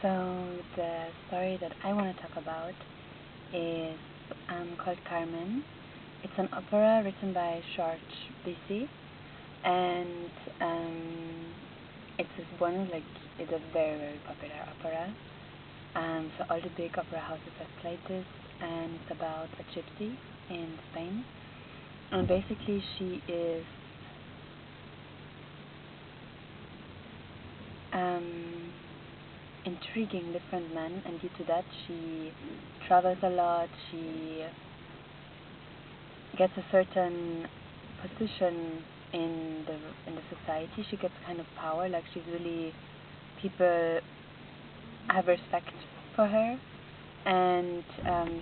So the story that I want to talk about is called Carmen. It's an opera written by George Bizet, and it's this one it's a very very popular opera. So all the big opera houses have played this, and it's about a gypsy in Spain. And basically, she is intriguing different men, and due to that, she travels a lot. She gets a certain position in the society. She gets kind of power. Like she's really people have respect for her, and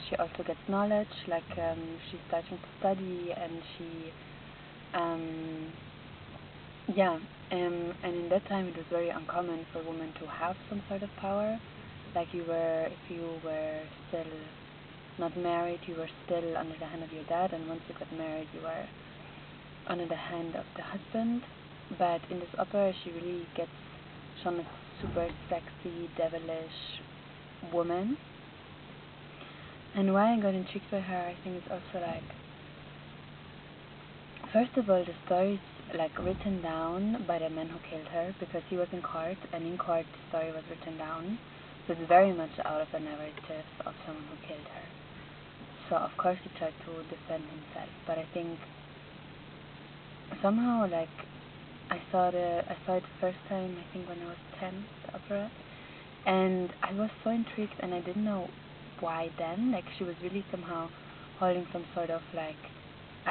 she also gets knowledge. She's starting to study, and she and in that time it was very uncommon for women to have some sort of power. Like if you were still not married, you were still under the hand of your dad, and once you got married, you were under the hand of the husband. But in this opera, she really gets shown as super sexy, devilish woman. And why I got intrigued by her, I think, is also first of all, the story is written down by the man who killed her, because he was in court, and in court the story was written down. So it's very much out of the narrative of someone who killed her. So of course he tried to defend himself, but I think somehow I saw it first time, I think when I was 10, the opera, and I was so intrigued, and I didn't know why then. She was really somehow holding some sort of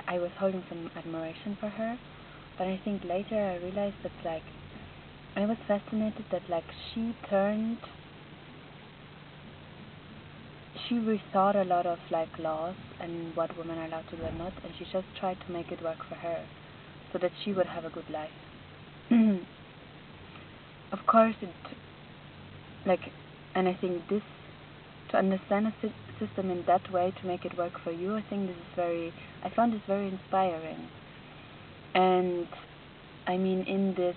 I was holding some admiration for her, but I think later I realized that I was fascinated that she rethought a lot of laws and what women are allowed to do and not, and she just tried to make it work for her so that she would have a good life. Of course and I think this, to understand a system in that way, to make it work for you, I found this very inspiring. And I mean, in this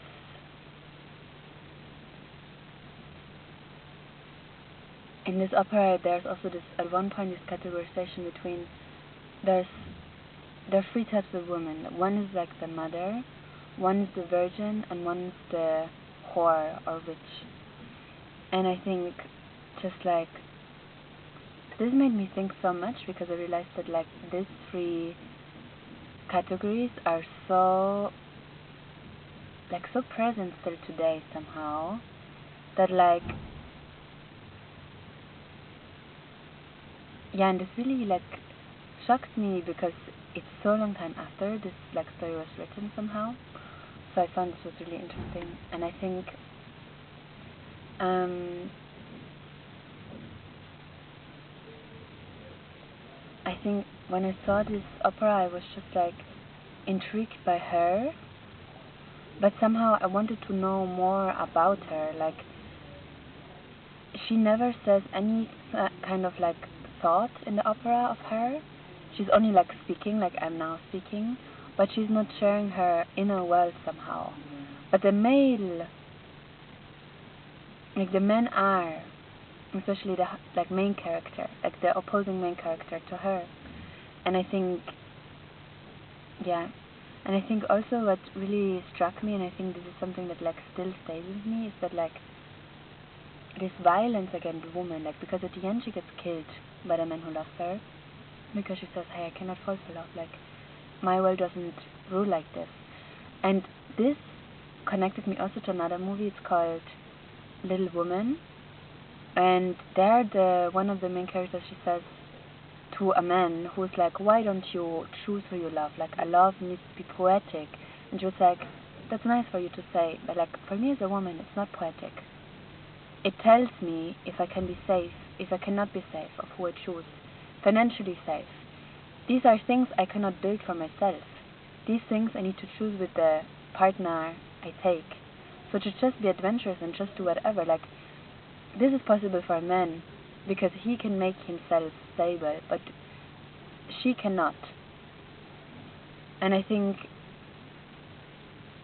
opera, there's also at one point this categorization between there are three types of women. One is the mother, one is the virgin, and one is the whore or witch. And I think just this made me think so much, because I realized that these three categories are so so present still today somehow, that and this really shocked me, because it's so long time after this story was written somehow. So I found this was really interesting, and I think when I saw this opera, I was just intrigued by her, but somehow I wanted to know more about her. She never says any kind of thought in the opera of her. She's only speaking, I'm now speaking, but she's not sharing her inner world somehow. But the men are, especially the main character, the opposing main character to her. And I think and I think also what really struck me, and I think this is something that still stays with me, is that this violence against the woman, because at the end she gets killed by the man who loves her, because she says, hey, I cannot fall for love, my world doesn't rule like this. And this connected me also to another movie. It's called Little Woman, and there one of the main characters, she says to a man who's why don't you choose who you love? A love needs to be poetic. And she was that's nice for you to say, but for me as a woman, it's not poetic. It tells me if I can be safe, if I cannot be safe, of who I choose. Financially safe. These are things I cannot build for myself. These things I need to choose with the partner I take. So to just be adventurous and just do whatever, this is possible for a man, because he can make himself stable, but she cannot. And I think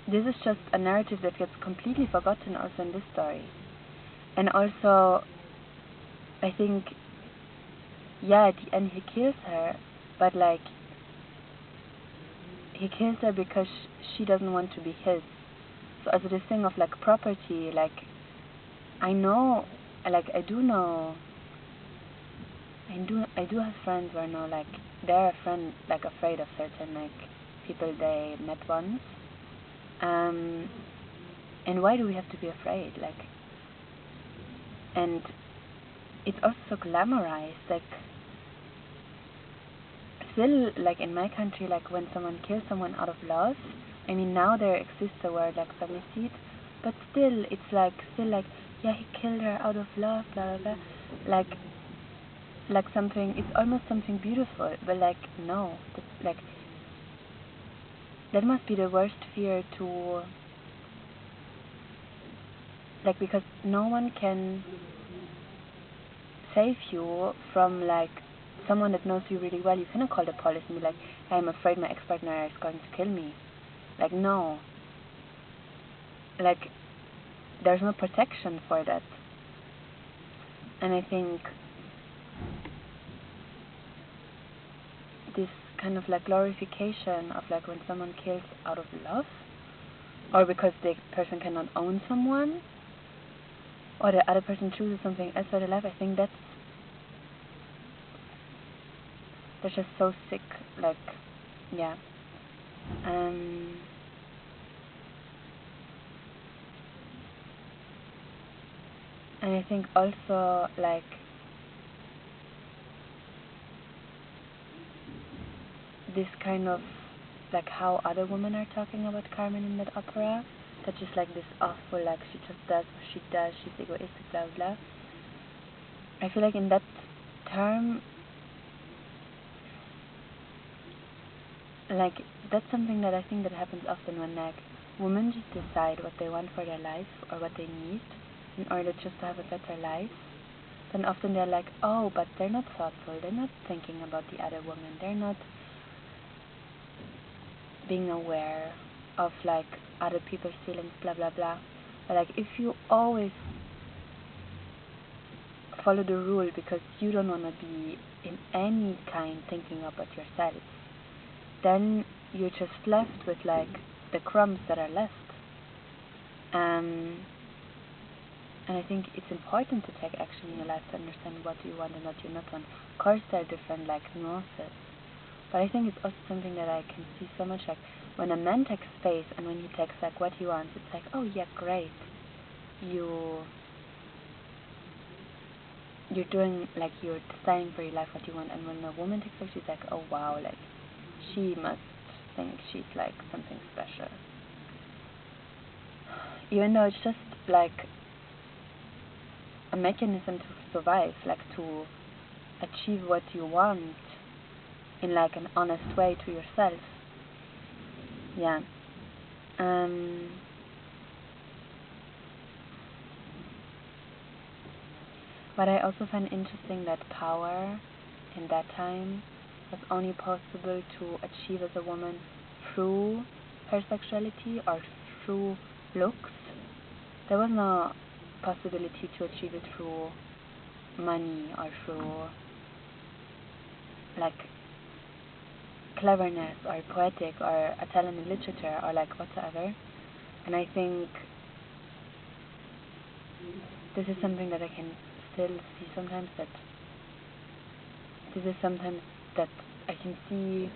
this is just a narrative that gets completely forgotten also in this story. And also, I think, yeah, at the end he kills her, but like, he kills her because she doesn't want to be his. So also this thing of like property, like, I know, like, I do know, I do have friends where no, like, they're like afraid of certain like people they met once. And why do we have to be afraid? Like, and it's also so glamorized, like, still, like, in my country, like, when someone kills someone out of love, I mean, now there exists a word like femicide, but still, it's like, still like, yeah, he killed her out of love, blah, blah, blah, like something, it's almost something beautiful, but like, no, like, that must be the worst fear to, like, because no one can save you from, like, someone that knows you really well. You cannot call the police and be like, hey, I'm afraid my ex-partner is going to kill me. Like, no. Like, there's no protection for that. And I think this kind of like glorification of like when someone kills out of love, or because the person cannot own someone, or the other person chooses something else for their life, I think that's just so sick. Like, yeah. And I think also, like, this kind of, like, how other women are talking about Carmen in that opera, that just, like, this awful, like, she just does what she does, she's egoistic, blah, blah. I feel like in that term, like, that's something that I think that happens often when, like, women just decide what they want for their life, or what they need, in order just to have a better life. Then often they're like, oh, but they're not thoughtful, they're not thinking about the other woman, they're not being aware of, like, other people's feelings, blah, blah, blah. But, like, if you always follow the rule because you don't want to be in any kind thinking about yourself, then you're just left with, like, the crumbs that are left. And I think it's important to take action in your life to understand what you want and what you not want. Of course, there are different, like, nuances. But I think it's also something that I can see so much, like, when a man takes space and when he takes, like, what he wants, it's like, oh, yeah, great. You're doing, like, you're deciding for your life what you want. And when a woman takes space, she's like, oh, wow, like, she must think she's, like, something special. Even though it's just, like, a mechanism to survive, like, to achieve what you want in, like, an honest way to yourself. Yeah. But I also find interesting that power in that time was only possible to achieve as a woman through her sexuality or through looks. There was no possibility to achieve it through money or through, like, cleverness or poetic or a talent in literature or, like, whatsoever. And I think this is something that I can still see sometimes, that this is sometimes that I can see